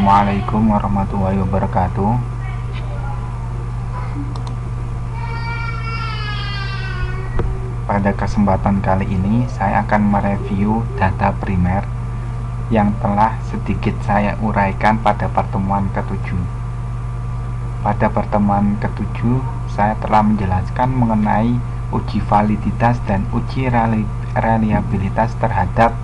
Assalamualaikum warahmatullahi wabarakatuh. Pada kesempatan kali ini saya akan mereview data primer yang telah sedikit saya uraikan pada pertemuan ke-7. Pada pertemuan ke-7 saya telah menjelaskan mengenai uji validitas dan uji reliabilitas terhadap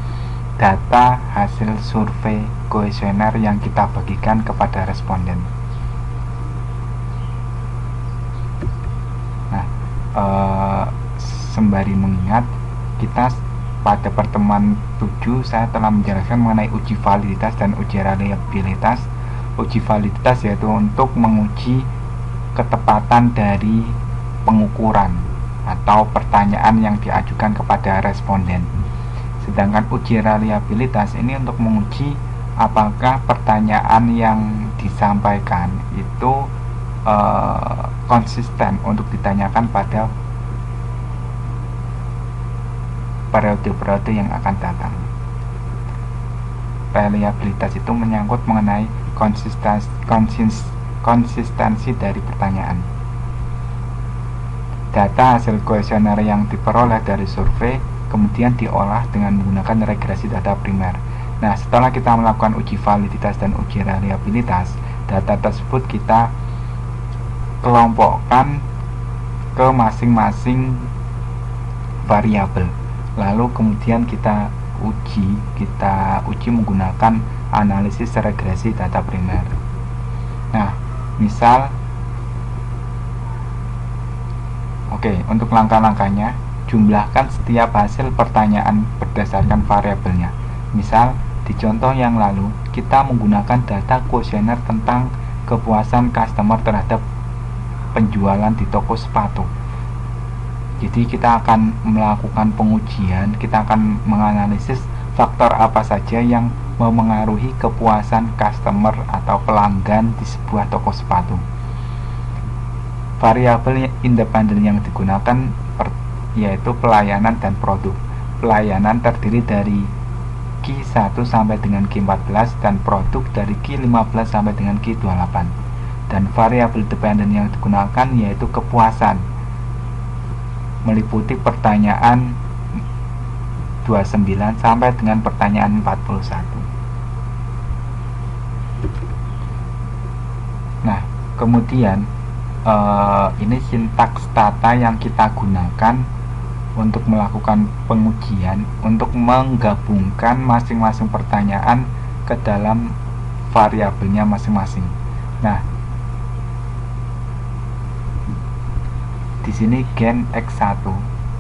data hasil survei kuesioner yang kita bagikan kepada responden. Nah, sembari mengingat, kita pada pertemuan 7 saya telah menjelaskan mengenai uji validitas dan uji reliabilitas. Uji validitas yaitu untuk menguji ketepatan dari pengukuran atau pertanyaan yang diajukan kepada responden. Sedangkan uji reliabilitas ini untuk menguji apakah pertanyaan yang disampaikan itu konsisten untuk ditanyakan pada periode-periode yang akan datang. Reliabilitas itu menyangkut mengenai konsistensi dari pertanyaan. Data hasil kuesioner yang diperoleh dari survei kemudian diolah dengan menggunakan regresi data primer. Nah, setelah kita melakukan uji validitas dan uji reliabilitas, data tersebut kita kelompokkan ke masing-masing variabel. Lalu kemudian kita uji menggunakan analisis regresi data primer. Nah, misal untuk langkah-langkahnya, jumlahkan setiap hasil pertanyaan berdasarkan variabelnya. Misal, di contoh yang lalu, kita menggunakan data kuesioner tentang kepuasan customer terhadap penjualan di toko sepatu. Jadi kita akan melakukan pengujian, kita akan menganalisis faktor apa saja yang memengaruhi kepuasan customer atau pelanggan di sebuah toko sepatu. Variabel independen yang digunakan yaitu pelayanan dan produk. Pelayanan terdiri dari Q1 sampai dengan Q14 dan produk dari Q15 sampai dengan Q28. Dan variabel dependen yang digunakan yaitu kepuasan, meliputi pertanyaan 29 sampai dengan pertanyaan 41. Nah, kemudian ini sintaks data yang kita gunakan untuk melakukan pengujian, untuk menggabungkan masing-masing pertanyaan ke dalam variabelnya masing-masing. Nah, di sini gen X1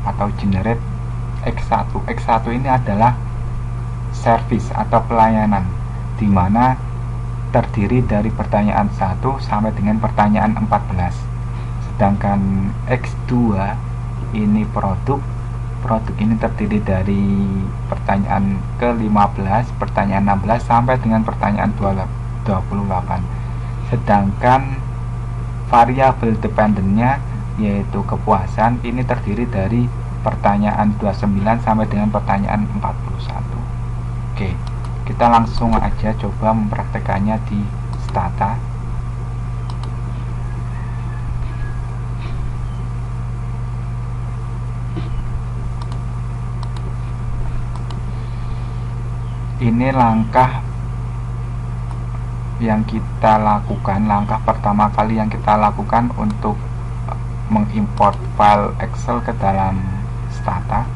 atau generate X1. X1 ini adalah service atau pelayanan, di mana terdiri dari pertanyaan 1 sampai dengan pertanyaan 14. Sedangkan X2 ini produk ini terdiri dari pertanyaan ke-15, pertanyaan 16 sampai dengan pertanyaan 28. Sedangkan variabel dependennya yaitu kepuasan ini terdiri dari pertanyaan 29 sampai dengan pertanyaan 41. Oke, kita langsung aja coba mempraktekannya di Stata. Ini langkah yang kita lakukan, langkah pertama kali yang kita lakukan untuk mengimport file Excel ke dalam Stata.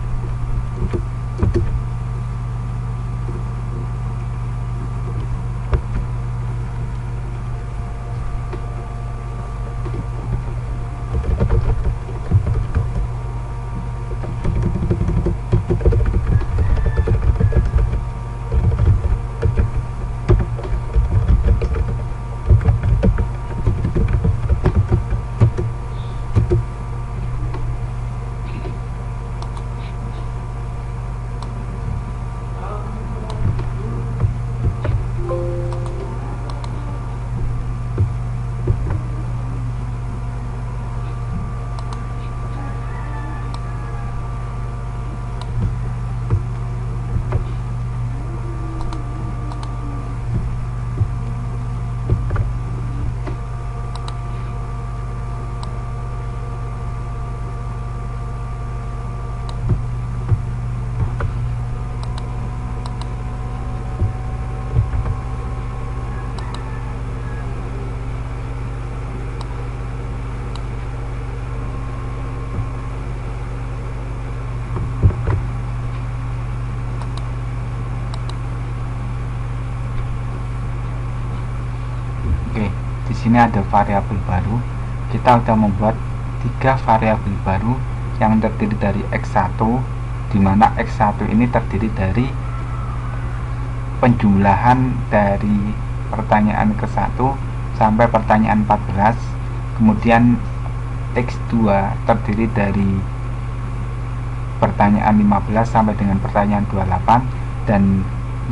sini ada variabel baru. Kita sudah membuat 3 variabel baru yang terdiri dari X1, di mana X1 ini terdiri dari penjumlahan dari pertanyaan ke-1 sampai pertanyaan 14. Kemudian X2 terdiri dari pertanyaan 15 sampai dengan pertanyaan 28, dan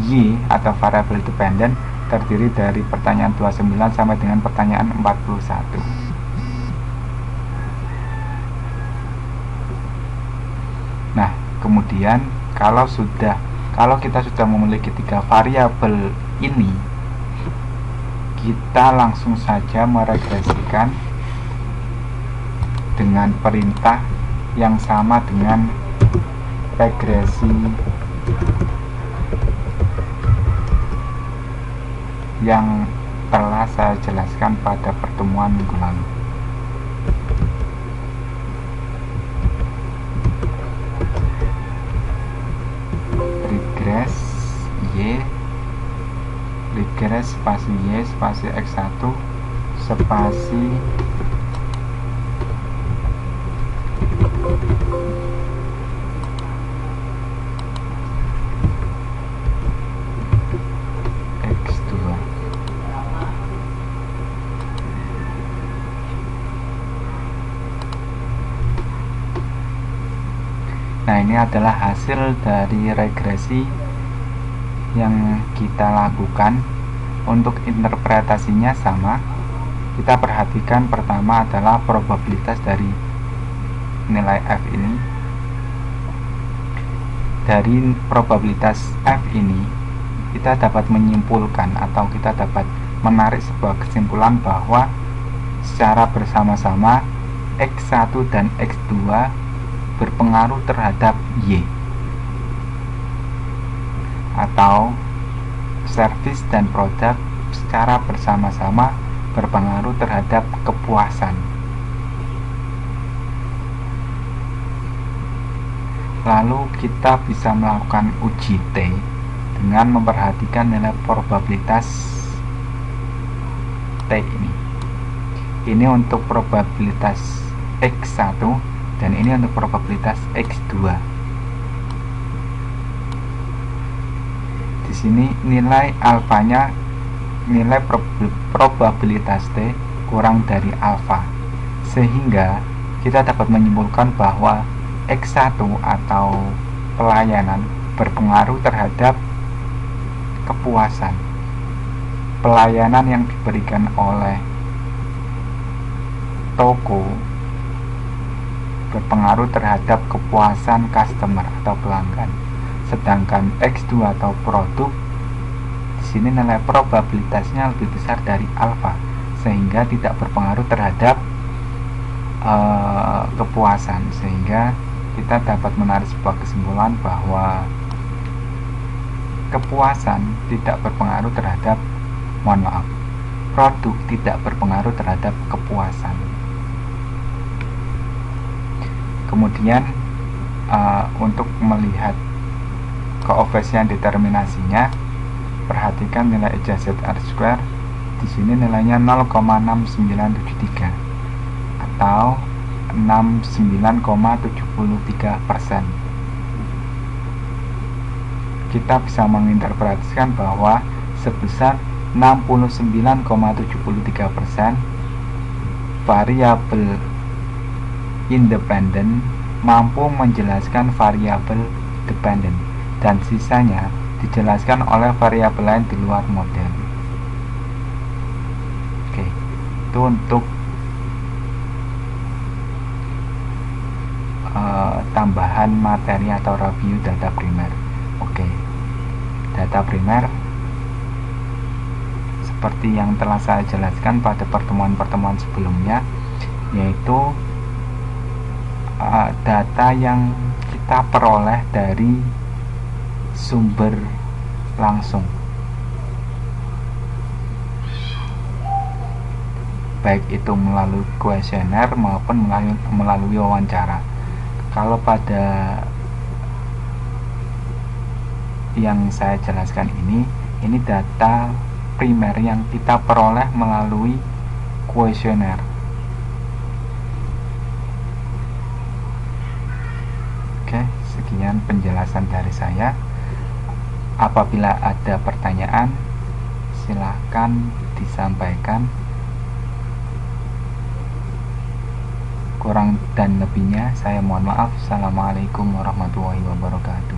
Y atau variabel dependent terdiri dari pertanyaan 29 sampai dengan pertanyaan 41. Nah, kemudian kalau kita sudah memiliki 3 variabel ini, kita langsung saja meregresikan dengan perintah yang sama dengan regresi yang telah saya jelaskan pada pertemuan minggu lalu. Regress Y, regress spasi Y spasi X1 spasi X2. Nah, ini adalah hasil dari regresi yang kita lakukan. Untuk interpretasinya sama. Kita perhatikan pertama adalah probabilitas dari nilai F ini. Dari probabilitas F ini kita dapat menyimpulkan atau kita dapat menarik sebuah kesimpulan bahwa secara bersama-sama X1 dan X2 berpengaruh terhadap Y, atau service dan produk secara bersama-sama berpengaruh terhadap kepuasan. Lalu kita bisa melakukan uji T dengan memperhatikan nilai probabilitas T ini. Ini untuk probabilitas X1 dan ini untuk probabilitas X2. Di sini nilai alfanya, nilai probabilitas T kurang dari alfa, sehingga kita dapat menyimpulkan bahwa X1 atau pelayanan berpengaruh terhadap kepuasan. Pelayanan yang diberikan oleh toko berpengaruh terhadap kepuasan customer atau pelanggan. Sedangkan X2 atau produk, di sini nilai probabilitasnya lebih besar dari alfa, sehingga tidak berpengaruh terhadap kepuasan. Sehingga kita dapat menarik sebuah kesimpulan bahwa kepuasan tidak berpengaruh terhadap, produk tidak berpengaruh terhadap kepuasan. Kemudian untuk melihat koefisien determinasinya, perhatikan nilai ijazah R2. Di sini nilainya 0,6973 atau 69,73%. Kita bisa menginterpretasikan bahwa sebesar 69,73% variabel independen mampu menjelaskan variabel dependen, dan sisanya dijelaskan oleh variabel lain di luar model. Oke, itu untuk tambahan materi atau review data primer. Oke, data primer seperti yang telah saya jelaskan pada pertemuan-pertemuan sebelumnya, yaitu data yang kita peroleh dari sumber langsung, baik itu melalui kuesioner maupun melalui wawancara. Kalau pada yang saya jelaskan ini data primer yang kita peroleh melalui kuesioner. Oke, sekian penjelasan dari saya. Apabila ada pertanyaan, silahkan disampaikan. Kurang dan lebihnya saya mohon maaf. Assalamualaikum warahmatullahi wabarakatuh.